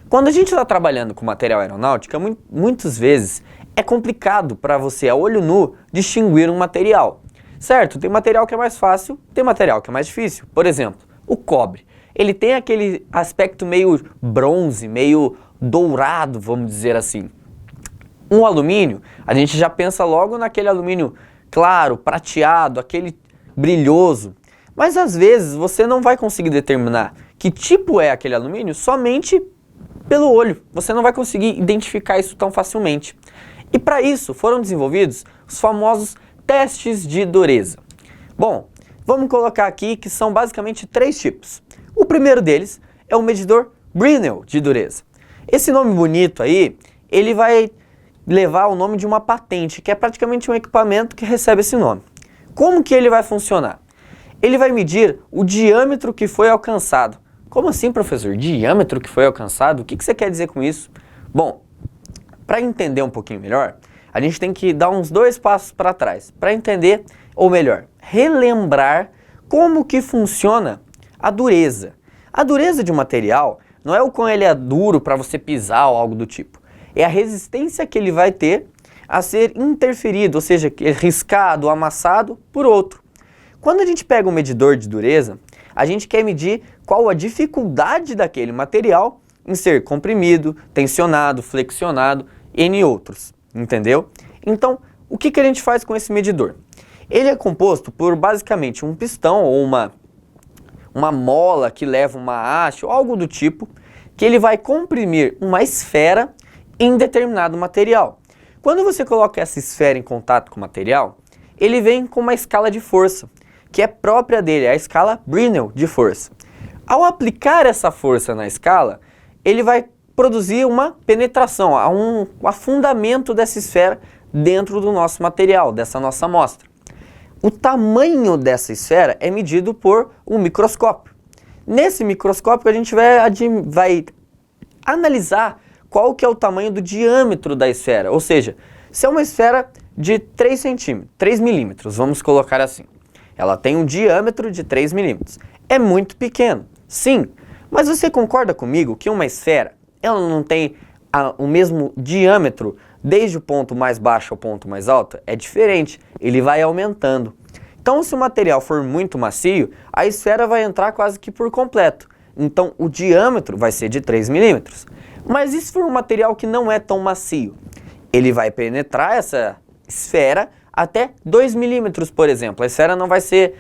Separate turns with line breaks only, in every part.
Quando a gente está trabalhando com material aeronáutica, muitas vezes é complicado para você, a olho nu, distinguir um material. Certo? Tem material que é mais fácil, tem material que é mais difícil. Por exemplo, o cobre. Ele tem aquele aspecto meio bronze, meio dourado, vamos dizer assim. Um alumínio, a gente já pensa logo naquele alumínio claro, prateado, aquele brilhoso. Mas às vezes você não vai conseguir determinar que tipo é aquele alumínio somente pelo olho. Você não vai conseguir identificar isso tão facilmente. E para isso foram desenvolvidos os famosos testes de dureza. Bom, vamos colocar aqui que são basicamente 3 tipos. O primeiro deles é o medidor Brinell de dureza. Esse nome bonito aí, ele vai levar o nome de uma patente, que é praticamente um equipamento que recebe esse nome. Como que ele vai funcionar? Ele vai medir o diâmetro que foi alcançado. Como assim, professor? Diâmetro que foi alcançado? O que você quer dizer com isso? Bom, para entender um pouquinho melhor, a gente tem que dar uns 2 passos para trás, para entender, ou melhor, relembrar como que funciona a dureza. A dureza de um material não é o quão ele é duro para você pisar ou algo do tipo. É a resistência que ele vai ter a ser interferido, ou seja, riscado, amassado por outro. Quando a gente pega um medidor de dureza, a gente quer medir qual a dificuldade daquele material em ser comprimido, tensionado, flexionado, entre outros. Entendeu? Então, o que a gente faz com esse medidor? Ele é composto por basicamente um pistão ou uma mola que leva uma haste ou algo do tipo, que ele vai comprimir uma esfera em determinado material. Quando você coloca essa esfera em contato com o material, ele vem com uma escala de força, que é própria dele, a escala Brinell de força. Ao aplicar essa força na escala, ele vai produzir uma penetração, um afundamento dessa esfera dentro do nosso material, dessa nossa amostra. O tamanho dessa esfera é medido por um microscópio. Nesse microscópio a gente vai analisar qual que é o tamanho do diâmetro da esfera, ou seja, se é uma esfera de 3 centímetros, 3 milímetros, vamos colocar assim. Ela tem um diâmetro de 3 milímetros. É muito pequeno, sim, mas você concorda comigo que uma esfera ela não tem o mesmo diâmetro desde o ponto mais baixo ao ponto mais alto? É diferente, ele vai aumentando. Então, se o material for muito macio, a esfera vai entrar quase que por completo. Então, o diâmetro vai ser de 3 milímetros. Mas e se for um material que não é tão macio? Ele vai penetrar essa esfera até 2 milímetros, por exemplo. A esfera não vai ser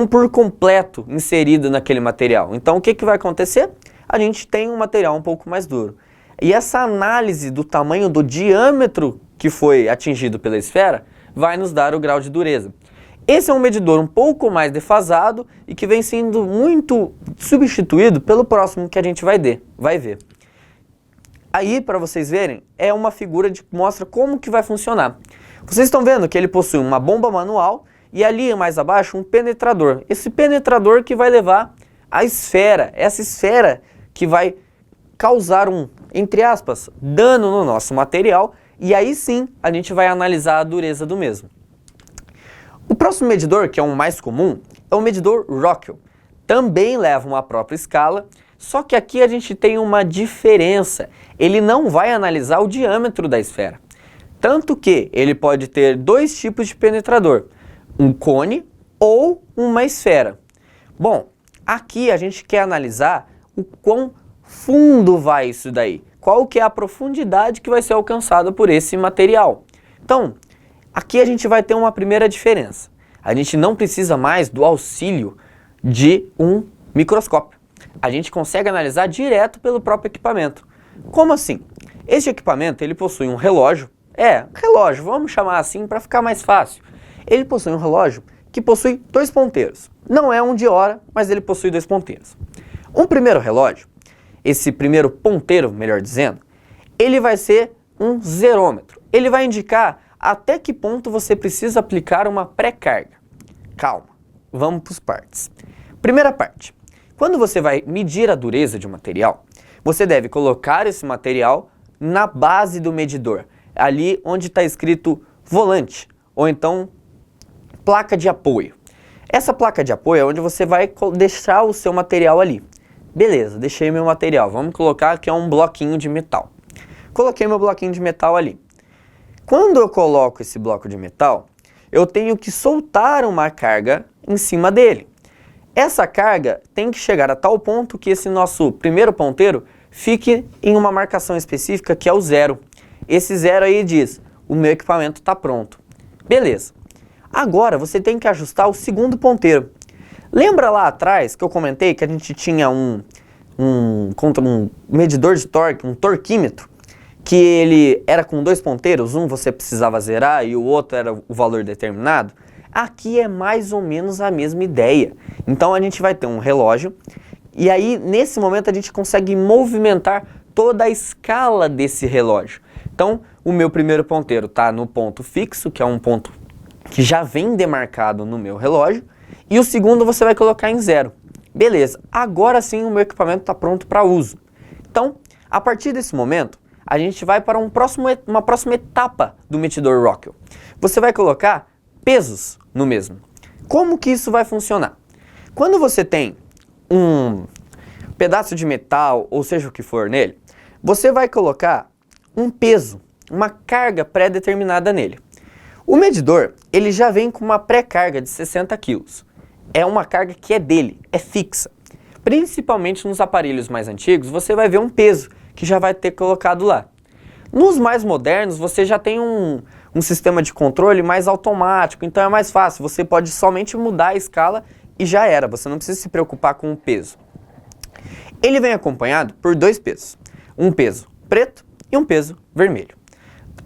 por completo inserida naquele material. Então, o que vai acontecer? A gente tem um material um pouco mais duro. E essa análise do tamanho do diâmetro que foi atingido pela esfera vai nos dar o grau de dureza. Esse é um medidor um pouco mais defasado e que vem sendo muito substituído pelo próximo que a gente vai ver. Aí, para vocês verem, é uma figura que mostra como que vai funcionar. Vocês estão vendo que ele possui uma bomba manual e ali mais abaixo um penetrador. Esse penetrador que vai levar a esfera, essa esfera que vai causar entre aspas, dano no nosso material, e aí sim a gente vai analisar a dureza do mesmo. O próximo medidor, que é o mais comum, é o medidor Rockwell. Também leva uma própria escala, só que aqui a gente tem uma diferença. Ele não vai analisar o diâmetro da esfera. Tanto que ele pode ter 2 tipos de penetrador, um cone ou uma esfera. Bom, aqui a gente quer analisar o quão fundo vai isso daí. Qual que é a profundidade que vai ser alcançada por esse material. Então, aqui a gente vai ter uma primeira diferença. A gente não precisa mais do auxílio de um microscópio. A gente consegue analisar direto pelo próprio equipamento. Como assim? Este equipamento ele possui um relógio. Relógio, vamos chamar assim para ficar mais fácil. Ele possui um relógio que possui 2 ponteiros. Não é um de hora, mas ele possui 2 ponteiros. Um primeiro relógio, esse primeiro ponteiro, melhor dizendo, ele vai ser um zerômetro. Ele vai indicar até que ponto você precisa aplicar uma pré-carga. Calma, vamos para as partes. Primeira parte. Quando você vai medir a dureza de um material, você deve colocar esse material na base do medidor, ali onde está escrito volante, ou então placa de apoio. Essa placa de apoio é onde você vai deixar o seu material ali. Beleza, deixei meu material. Vamos colocar que é um bloquinho de metal. Coloquei meu bloquinho de metal ali. Quando eu coloco esse bloco de metal, eu tenho que soltar uma carga em cima dele. Essa carga tem que chegar a tal ponto que esse nosso primeiro ponteiro fique em uma marcação específica que é o 0. Esse 0 aí diz, o meu equipamento está pronto. Beleza. Agora você tem que ajustar o segundo ponteiro. Lembra lá atrás que eu comentei que a gente tinha um medidor de torque, um torquímetro, que ele era com 2 ponteiros, um você precisava zerar e o outro era o valor determinado? Aqui é mais ou menos a mesma ideia. Então a gente vai ter um relógio e aí nesse momento a gente consegue movimentar toda a escala desse relógio. Então o meu primeiro ponteiro está no ponto fixo, que é um ponto que já vem demarcado no meu relógio, e o segundo você vai colocar em 0. Beleza, agora sim o meu equipamento está pronto para uso. Então, a partir desse momento, a gente vai para uma próxima etapa do medidor Rockwell. Você vai colocar pesos no mesmo. Como que isso vai funcionar? Quando você tem um pedaço de metal, ou seja o que for nele, você vai colocar um peso, uma carga pré-determinada nele. O medidor, ele já vem com uma pré-carga de 60 kg. É uma carga que é dele, é fixa. Principalmente nos aparelhos mais antigos, você vai ver um peso que já vai ter colocado lá. Nos mais modernos, você já tem um sistema de controle mais automático, então é mais fácil. Você pode somente mudar a escala e já era. Você não precisa se preocupar com o peso. Ele vem acompanhado por 2 pesos. Um peso preto e um peso vermelho.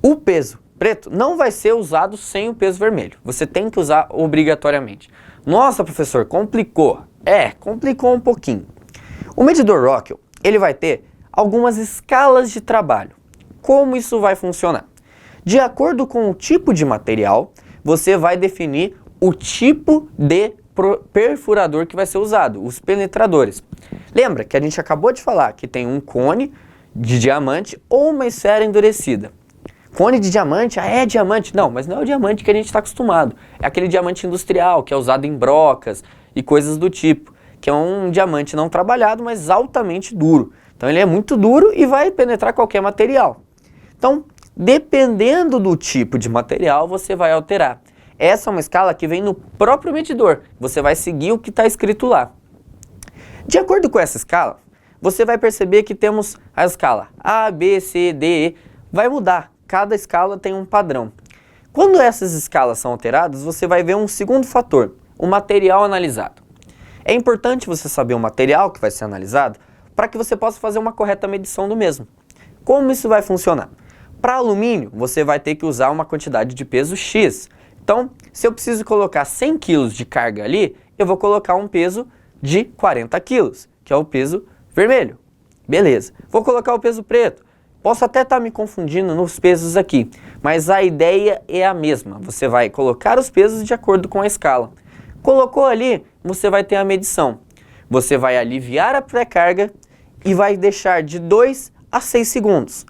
O peso preto não vai ser usado sem o peso vermelho. Você tem que usar obrigatoriamente. Nossa, professor, complicou. Complicou um pouquinho. O medidor Rockwell, ele vai ter algumas escalas de trabalho. Como isso vai funcionar? De acordo com o tipo de material, você vai definir o tipo de perfurador que vai ser usado, os penetradores. Lembra que a gente acabou de falar que tem um cone de diamante ou uma esfera endurecida. Cone de diamante? É diamante. Não, mas não é o diamante que a gente está acostumado. É aquele diamante industrial que é usado em brocas e coisas do tipo, que é um diamante não trabalhado, mas altamente duro. Então ele é muito duro e vai penetrar qualquer material. Então, dependendo do tipo de material, você vai alterar. Essa é uma escala que vem no próprio medidor. Você vai seguir o que está escrito lá. De acordo com essa escala, você vai perceber que temos a escala A, B, C, D, E. Vai mudar. Cada escala tem um padrão. Quando essas escalas são alteradas, você vai ver um segundo fator, o material analisado. É importante você saber o material que vai ser analisado para que você possa fazer uma correta medição do mesmo. Como isso vai funcionar? Para alumínio, você vai ter que usar uma quantidade de peso X. Então, se eu preciso colocar 100 kg de carga ali, eu vou colocar um peso de 40 kg, que é o peso vermelho. Beleza. Vou colocar o peso preto. Posso até estar me confundindo nos pesos aqui, mas a ideia é a mesma. Você vai colocar os pesos de acordo com a escala. Colocou ali, você vai ter a medição. Você vai aliviar a pré-carga e vai deixar de 2 a 6 segundos.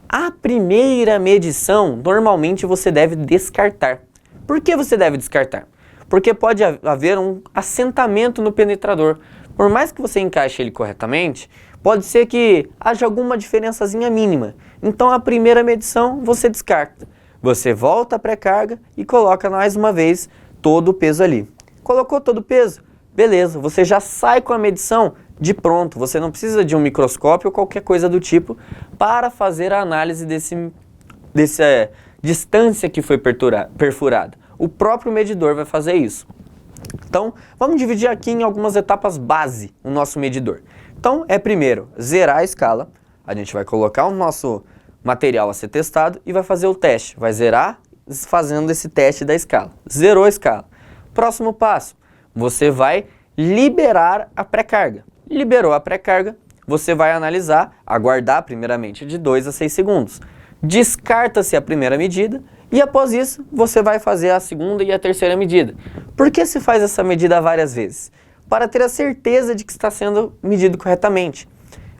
A primeira medição, normalmente você deve descartar. Por que você deve descartar? Porque pode haver um assentamento no penetrador. Por mais que você encaixe ele corretamente, pode ser que haja alguma diferençazinha mínima. Então a primeira medição você descarta. Você volta a pré-carga e coloca mais uma vez todo o peso ali. Colocou todo o peso? Beleza, você já sai com a medição de pronto. Você não precisa de um microscópio ou qualquer coisa do tipo para fazer a análise dessa distância que foi perfurada. O próprio medidor vai fazer isso. Então, vamos dividir aqui em algumas etapas base o nosso medidor. Então, primeiro, zerar a escala. A gente vai colocar o nosso material a ser testado e vai fazer o teste. Vai zerar fazendo esse teste da escala. Zerou a escala. Próximo passo, você vai liberar a pré-carga. Liberou a pré-carga, você vai analisar, aguardar primeiramente de 2 a 6 segundos. Descarta-se a primeira medida e após isso você vai fazer a segunda e a terceira medida. Por que se faz essa medida várias vezes? Para ter a certeza de que está sendo medido corretamente.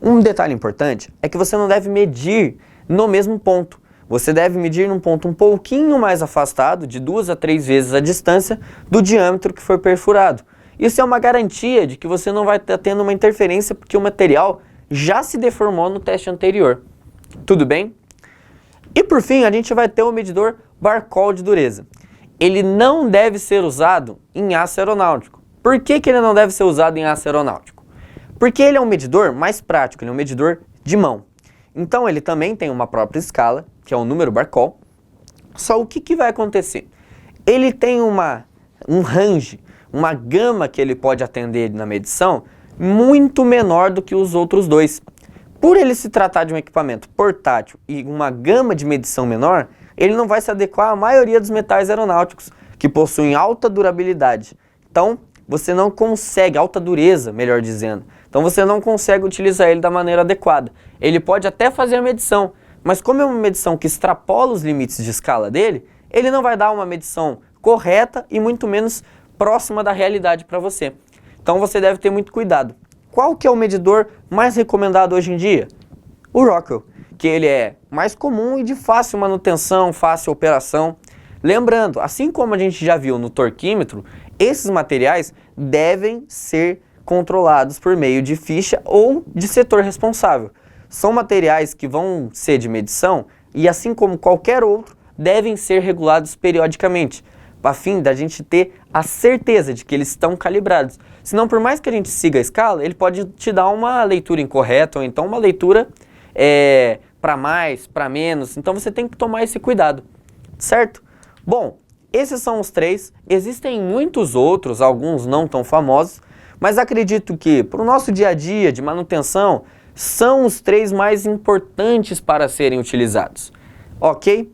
Um detalhe importante é que você não deve medir no mesmo ponto. Você deve medir num ponto um pouquinho mais afastado, de 2 a 3 vezes a distância do diâmetro que foi perfurado. Isso é uma garantia de que você não vai estar tendo uma interferência porque o material já se deformou no teste anterior. Tudo bem? E por fim, a gente vai ter o medidor Barkol de dureza. Ele não deve ser usado em aço aeronáutico. Por que ele não deve ser usado em aço aeronáutico? Porque ele é um medidor mais prático, ele é um medidor de mão. Então ele também tem uma própria escala, que é o número Barkol. Só o que vai acontecer? Ele tem um range, uma gama que ele pode atender na medição muito menor do que os outros dois. Por ele se tratar de um equipamento portátil e uma gama de medição menor, ele não vai se adequar à maioria dos metais aeronáuticos, que possuem alta durabilidade. Então, você não consegue, alta dureza, melhor dizendo. Então, você não consegue utilizar ele da maneira adequada. Ele pode até fazer a medição, mas como é uma medição que extrapola os limites de escala dele, ele não vai dar uma medição correta e muito menos próxima da realidade para você. Então, você deve ter muito cuidado. Qual que é o medidor mais recomendado hoje em dia? O Rockwell, que ele é mais comum e de fácil manutenção, fácil operação. Lembrando, assim como a gente já viu no torquímetro, esses materiais devem ser controlados por meio de ficha ou de setor responsável. São materiais que vão ser de medição e, assim como qualquer outro, devem ser regulados periodicamente, a fim da gente ter a certeza de que eles estão calibrados. Senão, por mais que a gente siga a escala, ele pode te dar uma leitura incorreta ou então uma leitura para mais, para menos. Então você tem que tomar esse cuidado, certo? Bom, esses são os três. Existem muitos outros, alguns não tão famosos, mas acredito que para o nosso dia a dia de manutenção, são os três mais importantes para serem utilizados. Ok?